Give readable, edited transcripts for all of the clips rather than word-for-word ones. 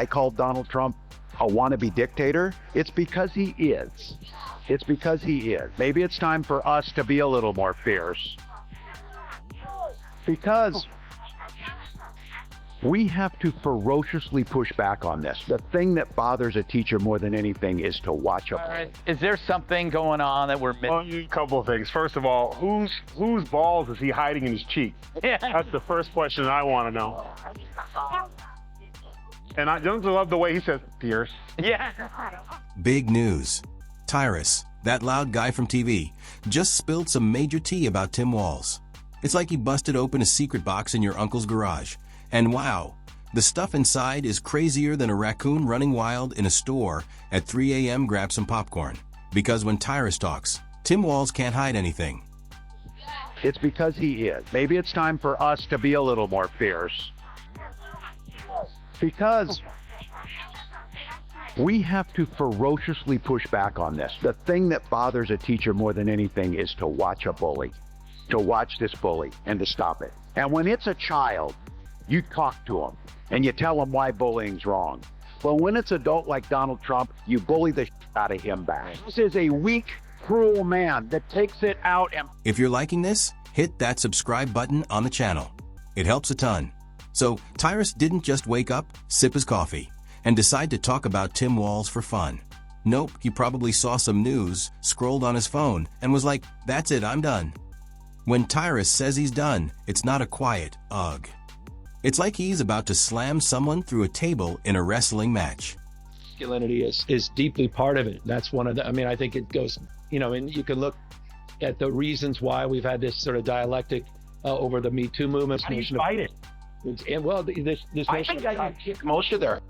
I called Donald Trump a wannabe dictator, it's because he is. It's because he is. Maybe it's time for us to be a little more fierce. Because we have to ferociously push back on this. The thing that bothers a teacher more than anything is to watch a bully. Is there something going on that we're missing? Well, a couple of things. First of all, whose balls is he hiding in his cheek? Yeah. That's the first question I want to know. And I don't love the way he says, fierce. Yeah. Big news. Tyrus, that loud guy from TV, just spilled some major tea about Tim Walz. It's like he busted open a secret box in your uncle's garage. And wow, the stuff inside is crazier than a raccoon running wild in a store at 3 a.m. grab some popcorn. Because when Tyrus talks, Tim Walz can't hide anything. It's because he is. Maybe it's time for us to be a little more fierce. Because we have to ferociously push back on this. The thing that bothers a teacher more than anything is to watch a bully, to watch this bully and to stop it. And when it's a child, you talk to them and you tell them why bullying's wrong. But when it's adult like Donald Trump, you bully the shit out of him back. This is a weak, cruel man that takes it out and... If you're liking this, hit that subscribe button on the channel. It helps a ton. So Tyrus didn't just wake up, sip his coffee, and decide to talk about Tim Walz for fun. Nope, he probably saw some news, scrolled on his phone, and was like, that's it, I'm done. When Tyrus says he's done, it's not a quiet ugh. It's like he's about to slam someone through a table in a wrestling match. Masculinity is deeply part of it. That's one of the, I mean, I think it goes, and you can look at the reasons why we've had this sort of dialectic over the Me Too movement. How do you fight it? And well, this I think I can kick most of their...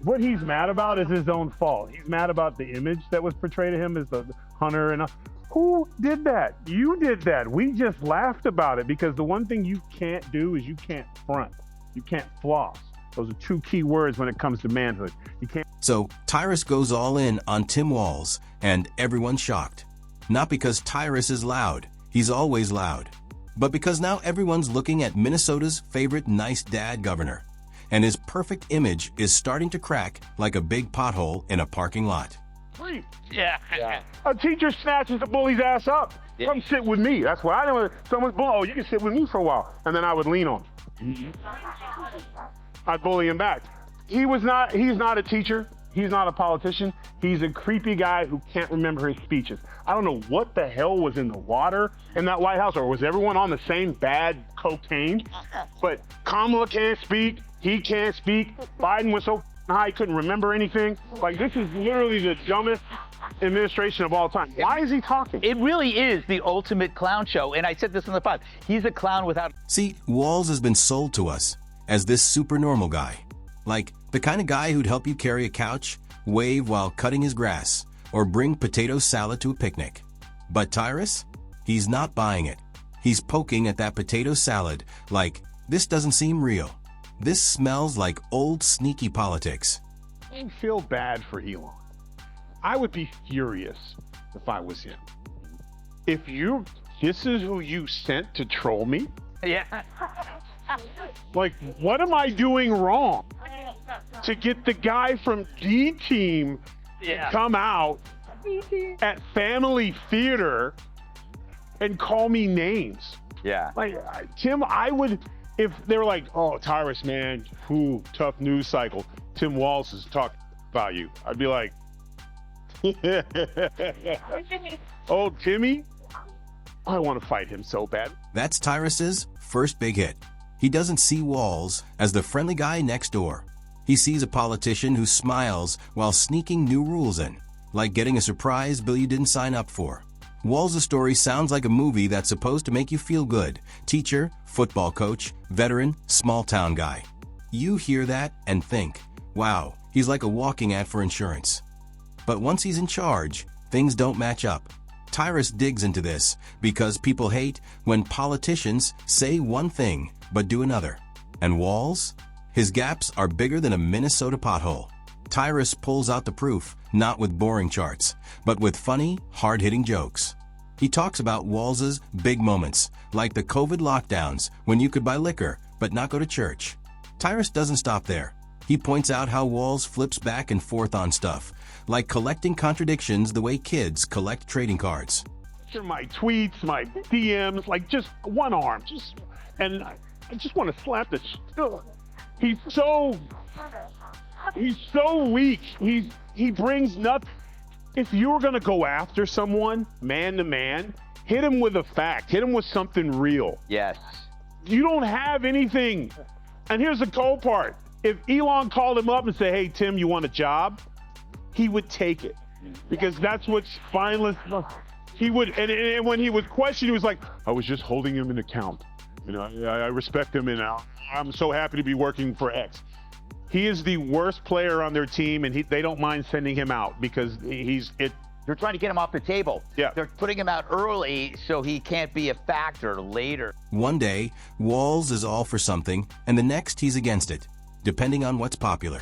What he's mad about is his own fault. He's mad about the image that was portrayed of him as the hunter. And who did that? You did that. We just laughed about it because the one thing you can't do is you can't front. You can't floss. Those are two key words when it comes to manhood. You can't. So Tyrus goes all in on Tim Walz, and everyone's shocked. Not because Tyrus is loud. He's always loud. But because now everyone's looking at Minnesota's favorite nice dad governor, and his perfect image is starting to crack like a big pothole in a parking lot. Yeah. A teacher snatches the bully's ass up. Yeah. Come sit with me. That's what I know. Someone's bullying. Oh, you can sit with me for a while. And then I would lean on him. I'd bully him back. He's not a teacher. He's not a politician. He's a creepy guy who can't remember his speeches. I don't know what the hell was in the water in that White House, or was everyone on the same bad cocaine? But Kamala can't speak. He can't speak. Biden was so high he couldn't remember anything. Like, this is literally the dumbest administration of all time. Why is he talking? It really is the ultimate clown show. And I said this in the pod. He's a clown without... See, Walz has been sold to us as this super normal guy. Like the kind of guy who'd help you carry a couch, wave while cutting his grass, or bring potato salad to a picnic. But Tyrus? He's not buying it. He's poking at that potato salad like, this doesn't seem real. This smells like old sneaky politics. I don't feel bad for Elon. I would be furious if I was him. This is who you sent to troll me? Yeah. Like, what am I doing wrong to get the guy from D Team to come out at Family Theater and call me names? Yeah. Like, Tim, I would, if they were like, oh, Tyrus, man, tough news cycle. Tim Walz is talking about you. I'd be like, oh, Timmy, I want to fight him so bad. That's Tyrus's first big hit. He doesn't see Walz as the friendly guy next door. He sees a politician who smiles while sneaking new rules in, like getting a surprise bill you didn't sign up for. Walz's story sounds like a movie that's supposed to make you feel good. Teacher, football coach, veteran, small town guy. You hear that and think, wow, he's like a walking ad for insurance. But once he's in charge, things don't match up. Tyrus digs into this because people hate when politicians say one thing but do another. And Walz? His gaps are bigger than a Minnesota pothole. Tyrus pulls out the proof, not with boring charts, but with funny, hard-hitting jokes. He talks about Walz's big moments, like the COVID lockdowns when you could buy liquor but not go to church. Tyrus doesn't stop there. He points out how Walz flips back and forth on stuff, like collecting contradictions the way kids collect trading cards. My tweets, my DMs, like just one arm, and I just want to slap the. He's so weak. He brings nothing. If you were gonna go after someone, man to man, hit him with a fact. Hit him with something real. Yes. You don't have anything. And here's the cold part. If Elon called him up and said, "Hey Tim, you want a job?" he would take it, because that's what spineless. He would, and when he was questioned, he was like, "I was just holding him in account. You know, I respect him, and I'm so happy to be working for X." He is the worst player on their team, and they don't mind sending him out because They're trying to get him off the table. Yeah. They're putting him out early so he can't be a factor later. One day, Walz is all for something, and the next he's against it, depending on what's popular.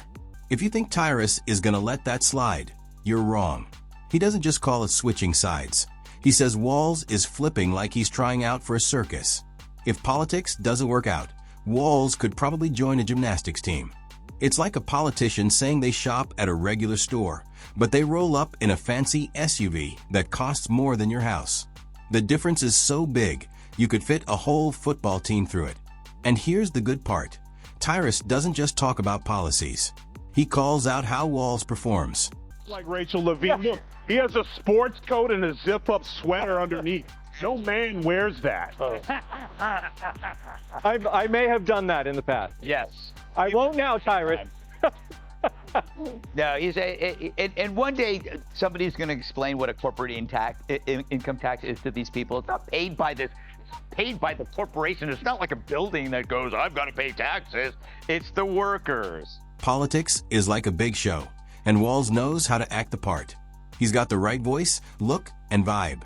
If you think Tyrus is going to let that slide, you're wrong. He doesn't just call it switching sides. He says Walz is flipping like he's trying out for a circus. If politics doesn't work out, Walz could probably join a gymnastics team. It's like a politician saying they shop at a regular store, but they roll up in a fancy SUV that costs more than your house. The difference is so big, you could fit a whole football team through it. And here's the good part. Tyrus doesn't just talk about policies. He calls out how Walz performs. like Rachel Levine. Look, he has a sports coat and a zip-up sweater underneath. No man wears that. I may have done that in the past. Yes. I won't now, Tyrus. No, and one day somebody's going to explain what a corporate income tax is to these people. It's not paid by this. It's paid by the corporation. It's not like a building that goes, I've got to pay taxes. It's the workers. Politics is like a big show, and Walz knows how to act the part. He's got the right voice, look, and vibe.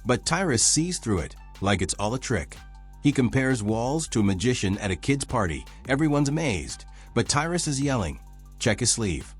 But Tyrus sees through it, like it's all a trick. He compares Walz to a magician at a kid's party. Everyone's amazed, but Tyrus is yelling, check his sleeve.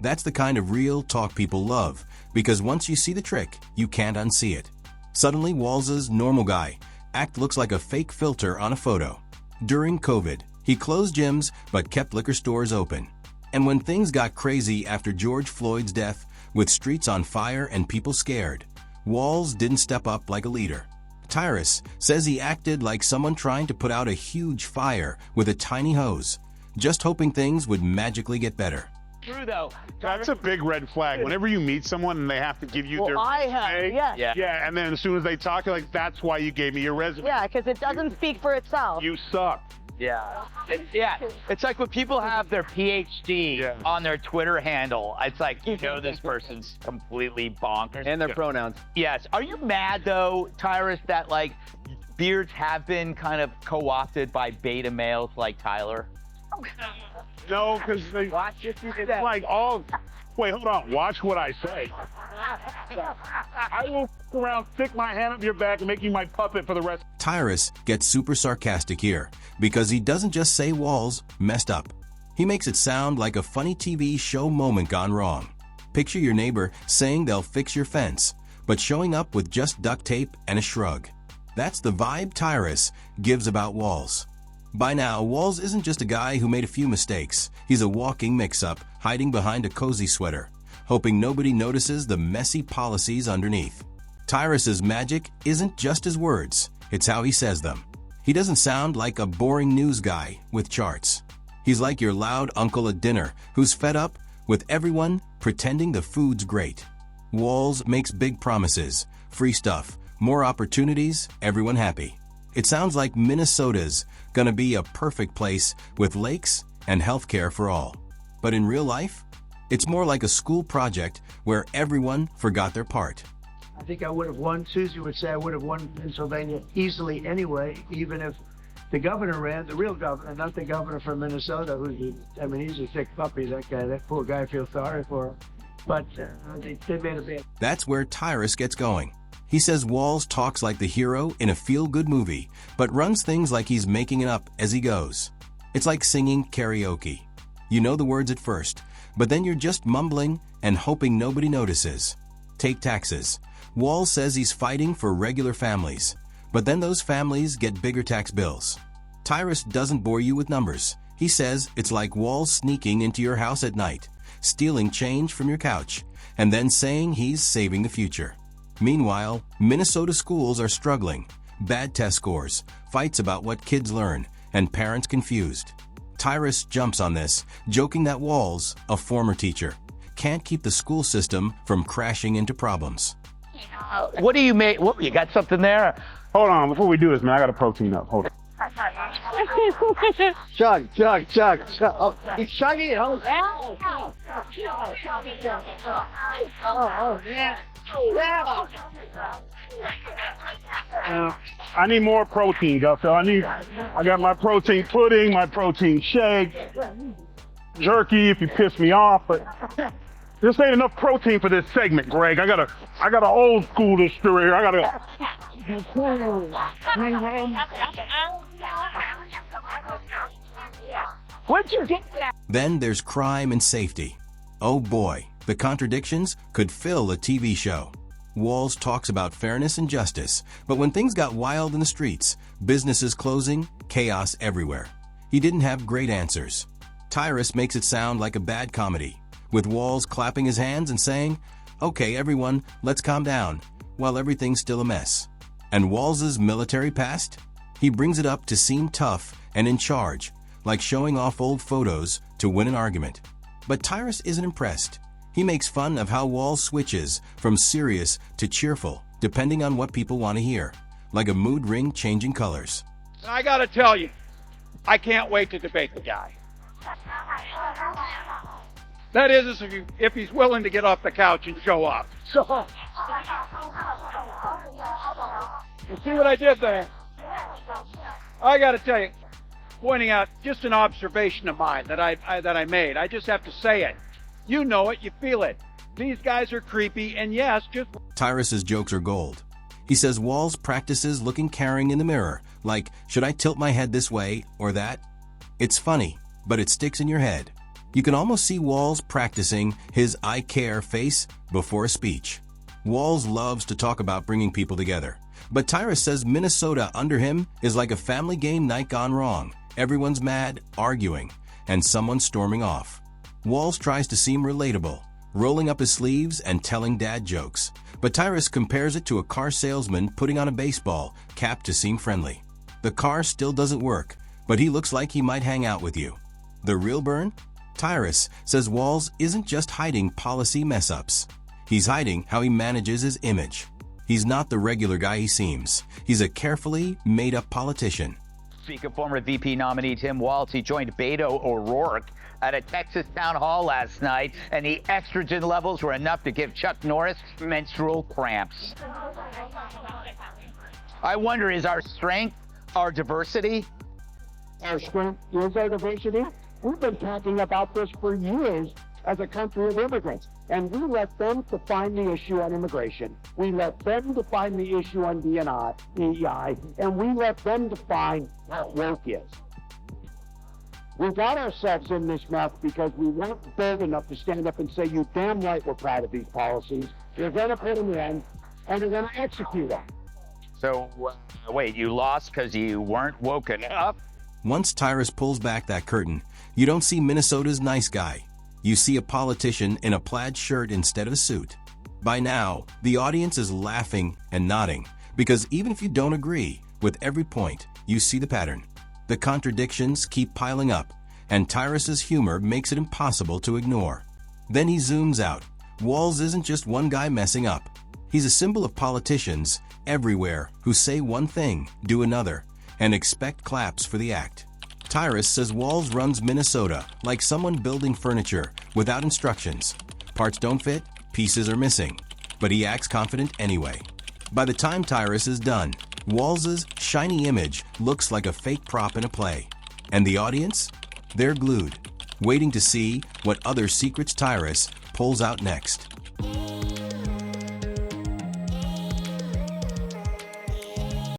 That's the kind of real talk people love, because once you see the trick, you can't unsee it. Suddenly, Walz's normal guy act looks like a fake filter on a photo. During COVID, he closed gyms but kept liquor stores open. And when things got crazy after George Floyd's death, with streets on fire and people scared, Walz didn't step up like a leader. Tyrus says he acted like someone trying to put out a huge fire with a tiny hose, just hoping things would magically get better. True, though. That's a big red flag. Whenever you meet someone and they have to give you their resume, Yeah. and then as soon as they talk, you're like, that's why you gave me your resume. Yeah, because it doesn't speak for itself. You suck. Yeah. It's like when people have their PhD on their Twitter handle. It's like, you know, this person's completely bonkers. And their pronouns. Yes. Are you mad, though, Tyrus, that, like, beards have been kind of co-opted by beta males like Tyler? No, because it's like all. Wait, hold on. Watch what I say. I will go around, stick my hand up your back, and make you my puppet for the rest. Tyrus gets super sarcastic here because he doesn't just say Walz messed up. He makes it sound like a funny TV show moment gone wrong. Picture your neighbor saying they'll fix your fence, but showing up with just duct tape and a shrug. That's the vibe Tyrus gives about Walz. By now, Walz isn't just a guy who made a few mistakes. He's a walking mix-up, hiding behind a cozy sweater, hoping nobody notices the messy policies underneath. Tyrus's magic isn't just his words, it's how he says them. He doesn't sound like a boring news guy with charts. He's like your loud uncle at dinner who's fed up with everyone pretending the food's great. Walz makes big promises, free stuff, more opportunities, everyone happy. It sounds like Minnesota's gonna be a perfect place with lakes and healthcare for all. But in real life, it's more like a school project where everyone forgot their part. I think I would have won. Susie would say I would have won Pennsylvania easily anyway, even if the governor ran, the real governor, not the governor from Minnesota, he's a sick puppy, that guy. That poor guy, I feel sorry for him. But they made a bad. That's where Tyrus gets going. He says Walz talks like the hero in a feel-good movie, but runs things like he's making it up as he goes. It's like singing karaoke. You know the words at first, but then you're just mumbling and hoping nobody notices. Take taxes. Walz says he's fighting for regular families, but then those families get bigger tax bills. Tyrus doesn't bore you with numbers. He says it's like Walz sneaking into your house at night, stealing change from your couch, and then saying he's saving the future. Meanwhile, Minnesota schools are struggling. Bad test scores, fights about what kids learn, and parents confused. Tyrus jumps on this, joking that Walz, a former teacher, can't keep the school system from crashing into problems. What do you make? What, you got something there? Hold on, before we do this, man, I got a protein up. Hold on. Chug. Oh, he's chugging it. Oh, I need more protein, Gus. So I got my protein pudding, my protein shake, jerky if you piss me off, but this ain't enough protein for this segment, Greg. I got an old school distillery here. I gotta. Where'd you get that? Then there's crime and safety. Oh boy, the contradictions could fill a TV show. Walz talks about fairness and justice, but when things got wild in the streets, businesses closing, chaos everywhere, he didn't have great answers. Tyrus makes it sound like a bad comedy, with Walz clapping his hands and saying, "Okay, everyone, let's calm down," while everything's still a mess. And Walz's military past? He brings it up to seem tough and in charge, like showing off old photos to win an argument. But Tyrus isn't impressed. He makes fun of how Walz switches from serious to cheerful, depending on what people want to hear, like a mood ring changing colors. I gotta tell you, I can't wait to debate the guy. That is, if he's willing to get off the couch and show up. So, you see what I did there? I gotta tell you, pointing out just an observation of mine that I made. I just have to say it. You know it, you feel it. These guys are creepy, and yes, just... Tyrus's jokes are gold. He says Walz practices looking caring in the mirror, like, should I tilt my head this way or that? It's funny, but it sticks in your head. You can almost see Walz practicing his I care face before a speech. Walz loves to talk about bringing people together, but Tyrus says Minnesota under him is like a family game night gone wrong. Everyone's mad, arguing, and someone storming off. Walz tries to seem relatable, rolling up his sleeves and telling dad jokes, but Tyrus compares it to a car salesman putting on a baseball cap to seem friendly. The car still doesn't work, but he looks like he might hang out with you. The real burn? Tyrus says Walz isn't just hiding policy mess-ups. He's hiding how he manages his image. He's not the regular guy he seems. He's a carefully made-up politician. Speak of former VP nominee Tim Walz, he joined Beto O'Rourke at a Texas town hall last night, and the estrogen levels were enough to give Chuck Norris menstrual cramps. I wonder, is our strength our diversity? Our strength is our diversity. We've been talking about this for years as a country of immigrants, and we let them define the issue on immigration. We let them define the issue on DEI, and we let them define what woke is. We got ourselves in this mess because we weren't bold enough to stand up and say, you damn right we're proud of these policies. You're going to put them in, and you're going to execute them. So, wait, you lost because you weren't woke enough? Once Tyrus pulls back that curtain, you don't see Minnesota's nice guy. You see a politician in a plaid shirt instead of a suit. By now, the audience is laughing and nodding, because even if you don't agree with every point, you see the pattern. The contradictions keep piling up, and Tyrus's humor makes it impossible to ignore. Then he zooms out. Walz isn't just one guy messing up. He's a symbol of politicians everywhere who say one thing, do another, and expect claps for the act. Tyrus says Walz runs Minnesota like someone building furniture without instructions. Parts don't fit, pieces are missing, but he acts confident anyway. By the time Tyrus is done, Walz's shiny image looks like a fake prop in a play. And the audience? They're glued, waiting to see what other secrets Tyrus pulls out next.